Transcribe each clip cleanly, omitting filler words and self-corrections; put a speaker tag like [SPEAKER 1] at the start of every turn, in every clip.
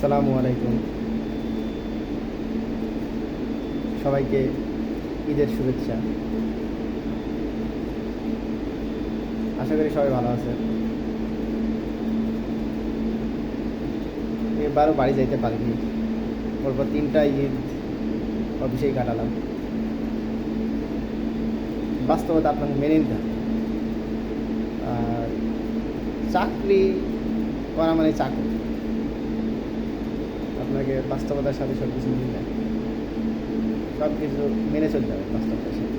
[SPEAKER 1] আসসালামু আলাইকুম। সবাইকে ঈদের শুভেচ্ছা। আশা করি সবাই ভালো আছে। এবারও বাড়ি যাইতে পারিনি। পরপর 3টা ঈদ অফিসেই কাটালাম। বাস্তবতা আপনাকে মেনে নিতে হবে। আর চাকরি করা মানে চাকরি, আপনাকে বাস্তবতার সাথে সব কিছু মিলে সব কিছু মেনে চলতে হবে বাস্তবতার সাথে।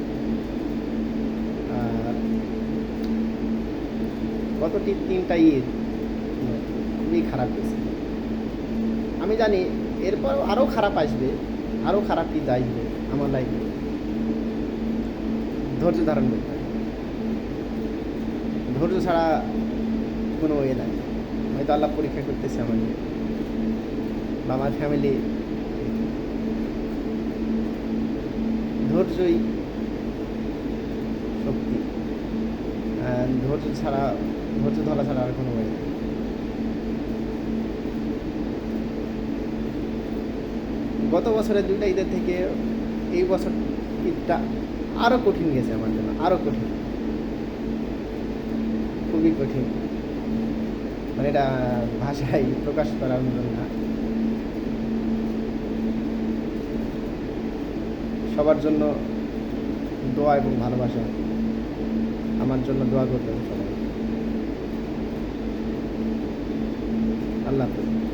[SPEAKER 1] আর গত 3টা ঈদ খুবই খারাপ গেছে। আমি জানি এরপর আরও খারাপ আসবে, আরও খারাপ ঈদ আসবে আমার লাইফে। ধৈর্য ধারণ করতে হবে। ধৈর্য ছাড়া কোনো ইয়ে নাই। হয়তো আল্লাহ পরীক্ষা করতেছে আমাকে বা আমার ফ্যামিলি। ধৈর্যই শক্তি। ধৈর্য ধরা ছাড়া আর কোনো ওয়ে নেই। গত বছরের 2টা ঈদের থেকে এই বছর ঈদটা আরও কঠিন গেছে আমার জন্য, আরও কঠিন, খুবই কঠিন। মানে এটা ভাষায় প্রকাশ করার মতন না। সবার জন্য দোয়া এবং ভালোবাসা। আমার জন্য দোয়া করবেন সবাই। আল্লাহ হাফেজ।